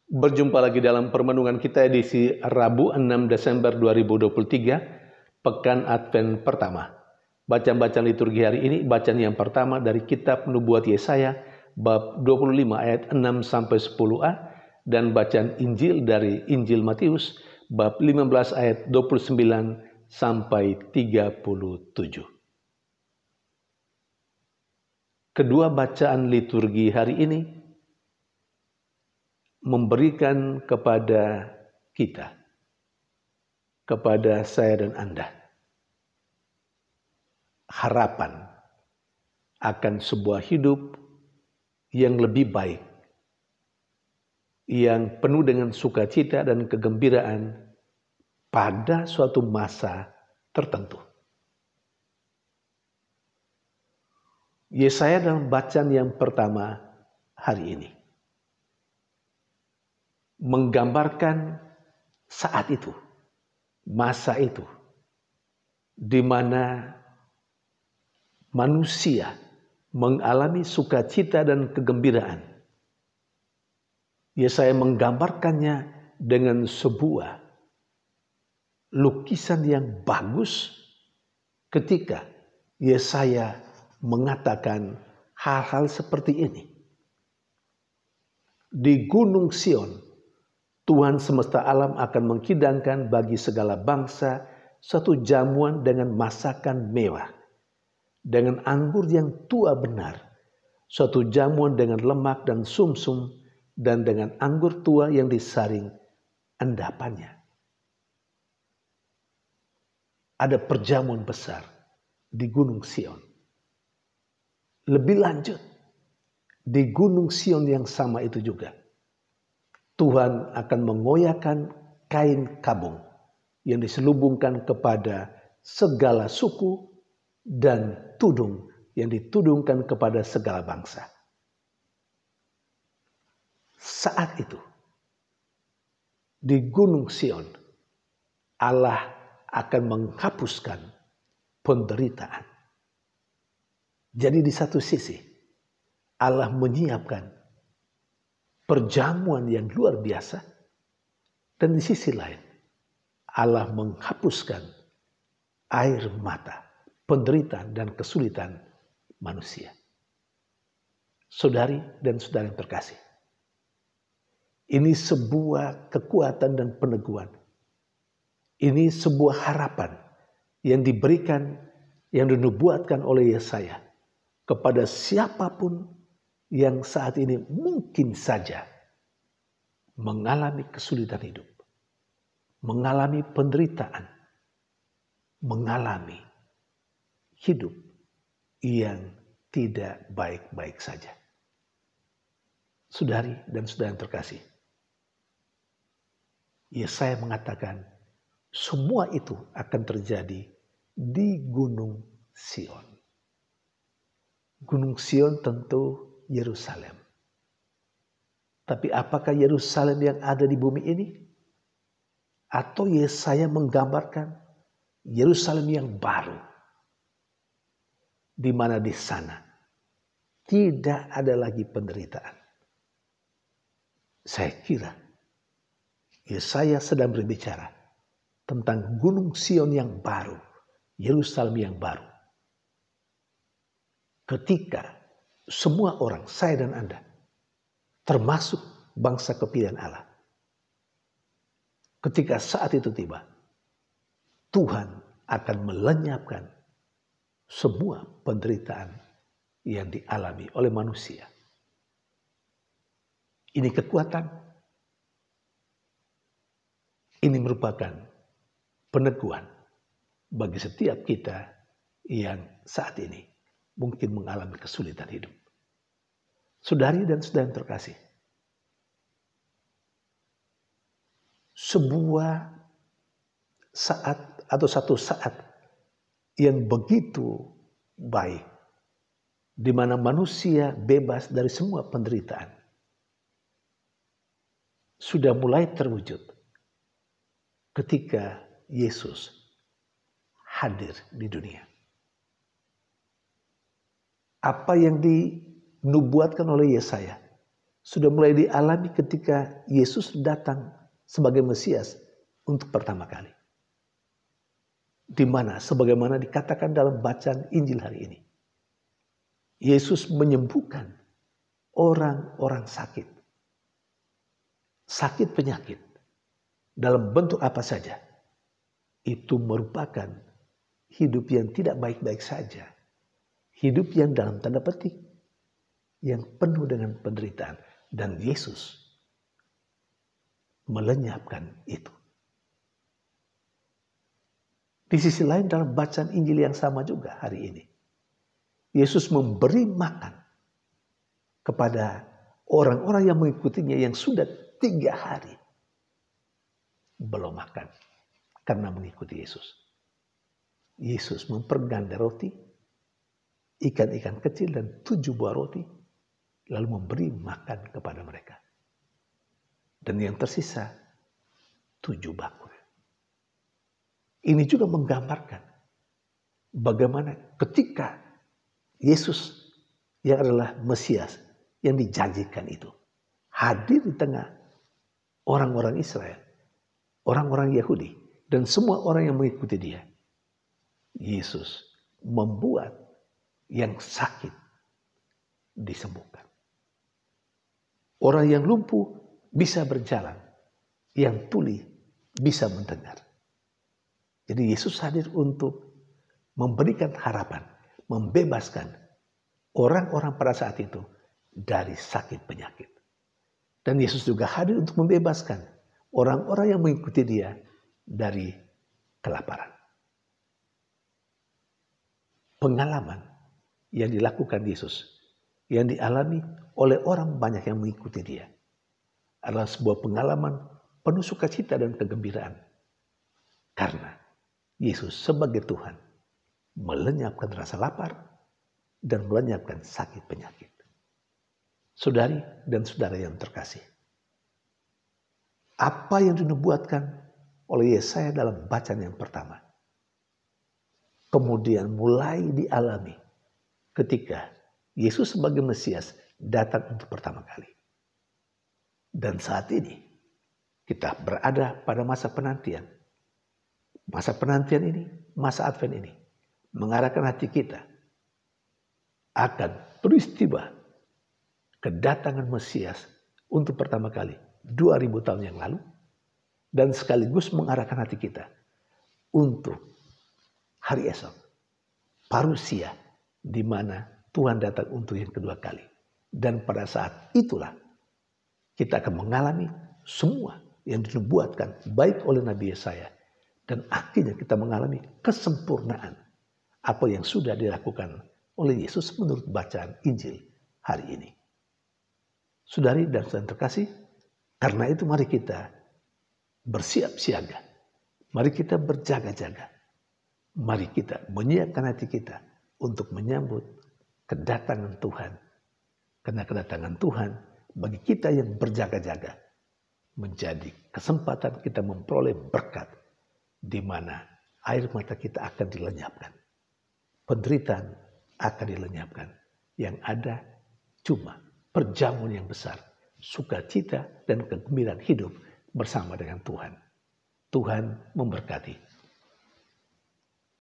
Berjumpa lagi dalam permenungan kita edisi Rabu 6 Desember 2023, Pekan Advent pertama. Bacaan-bacaan liturgi hari ini, bacaan yang pertama dari kitab Nubuat Yesaya, bab 25 ayat 6-10a, dan bacaan Injil dari Injil Matius, bab 15 ayat 29-37. Kedua bacaan liturgi hari ini memberikan kepada kita, kepada saya dan Anda, harapan akan sebuah hidup yang lebih baik, yang penuh dengan sukacita dan kegembiraan pada suatu masa tertentu. Yesaya dalam bacaan yang pertama hari ini menggambarkan saat itu, masa itu, di mana manusia mengalami sukacita dan kegembiraan. Yesaya menggambarkannya dengan sebuah lukisan yang bagus ketika Yesaya mengatakan hal-hal seperti ini. Di Gunung Sion, Tuhan semesta alam akan menghidangkan bagi segala bangsa suatu jamuan dengan masakan mewah, dengan anggur yang tua benar, suatu jamuan dengan lemak dan sumsum, dan dengan anggur tua yang disaring endapannya. Ada perjamuan besar di Gunung Sion. Lebih lanjut, di Gunung Sion yang sama itu juga, Tuhan akan mengoyakkan kain kabung yang diselubungkan kepada segala suku dan tudung yang ditudungkan kepada segala bangsa. Saat itu, di Gunung Sion, Allah akan menghapuskan penderitaan. Jadi di satu sisi, Allah menyiapkan perjamuan yang luar biasa, dan di sisi lain Allah menghapuskan air mata, penderitaan dan kesulitan manusia. Saudari dan saudara yang terkasih, ini sebuah kekuatan dan peneguhan. Ini sebuah harapan yang diberikan, yang dinubuatkan oleh Yesaya kepada siapapun yang saat ini mungkin saja mengalami kesulitan hidup, mengalami penderitaan, mengalami hidup yang tidak baik-baik saja. Saudari dan saudara yang terkasih, Yesaya mengatakan semua itu akan terjadi di Gunung Sion. Gunung Sion tentu Yerusalem. Tapi apakah Yerusalem yang ada di bumi ini? Atau Yesaya menggambarkan Yerusalem yang baru, di mana di sana tidak ada lagi penderitaan. Saya kira Yesaya sedang berbicara tentang Gunung Sion yang baru, Yerusalem yang baru. Ketika semua orang, saya dan Anda, termasuk bangsa kepilihan Allah, ketika saat itu tiba, Tuhan akan melenyapkan semua penderitaan yang dialami oleh manusia. Ini kekuatan. Ini merupakan peneguhan bagi setiap kita yang saat ini mungkin mengalami kesulitan hidup. Saudari dan saudara yang terkasih, sebuah saat atau satu saat yang begitu baik, di mana manusia bebas dari semua penderitaan, sudah mulai terwujud ketika Yesus hadir di dunia. Apa yang dinubuatkan oleh Yesaya sudah mulai dialami ketika Yesus datang sebagai Mesias untuk pertama kali. Di mana sebagaimana dikatakan dalam bacaan Injil hari ini, Yesus menyembuhkan orang-orang sakit. Sakit penyakit dalam bentuk apa saja. Itu merupakan hidup yang tidak baik-baik saja. Hidup yang dalam tanda petik, yang penuh dengan penderitaan. Dan Yesus melenyapkan itu. Di sisi lain dalam bacaan Injil yang sama juga hari ini, Yesus memberi makan kepada orang-orang yang mengikutinya yang sudah 3 hari belum makan karena mengikuti Yesus. Yesus memperganda roti, ikan-ikan kecil dan 7 buah roti, lalu memberi makan kepada mereka. Dan yang tersisa 7 bakul. Ini juga menggambarkan bagaimana ketika Yesus yang adalah Mesias yang dijanjikan itu hadir di tengah orang-orang Israel, orang-orang Yahudi, dan semua orang yang mengikuti dia. Yesus membuat yang sakit disembuhkan. Orang yang lumpuh bisa berjalan, yang tuli bisa mendengar. Jadi Yesus hadir untuk memberikan harapan, membebaskan orang-orang pada saat itu dari sakit penyakit. Dan Yesus juga hadir untuk membebaskan orang-orang yang mengikuti dia dari kelaparan. Pengalaman yang dilakukan Yesus, yang dialami oleh orang banyak yang mengikuti dia, adalah sebuah pengalaman penuh sukacita dan kegembiraan. Karena Yesus sebagai Tuhan melenyapkan rasa lapar dan melenyapkan sakit penyakit. Saudari dan saudara yang terkasih, apa yang dinubuatkan oleh Yesaya dalam bacaan yang pertama, kemudian mulai dialami ketika Yesus sebagai Mesias datang untuk pertama kali. Dan saat ini kita berada pada masa penantian. Masa penantian ini, masa Advent ini, mengarahkan hati kita akan peristiwa kedatangan Mesias untuk pertama kali 2000 tahun yang lalu, dan sekaligus mengarahkan hati kita untuk hari esok, parusia, di mana Tuhan datang untuk yang kedua kali. Dan pada saat itulah kita akan mengalami semua yang dinubuatkan baik oleh Nabi Yesaya, dan akhirnya kita mengalami kesempurnaan apa yang sudah dilakukan oleh Yesus menurut bacaan Injil hari ini. Saudari dan saudara terkasih, karena itu mari kita bersiap siaga. Mari kita berjaga-jaga. Mari kita menyiapkan hati kita untuk menyambut kedatangan Tuhan. Karena kedatangan Tuhan bagi kita yang berjaga-jaga menjadi kesempatan kita memperoleh berkat di mana air mata kita akan dilenyapkan. Penderitaan akan dilenyapkan. Yang ada cuma perjamuan yang besar, sukacita dan kegembiraan hidup bersama dengan Tuhan. Tuhan memberkati.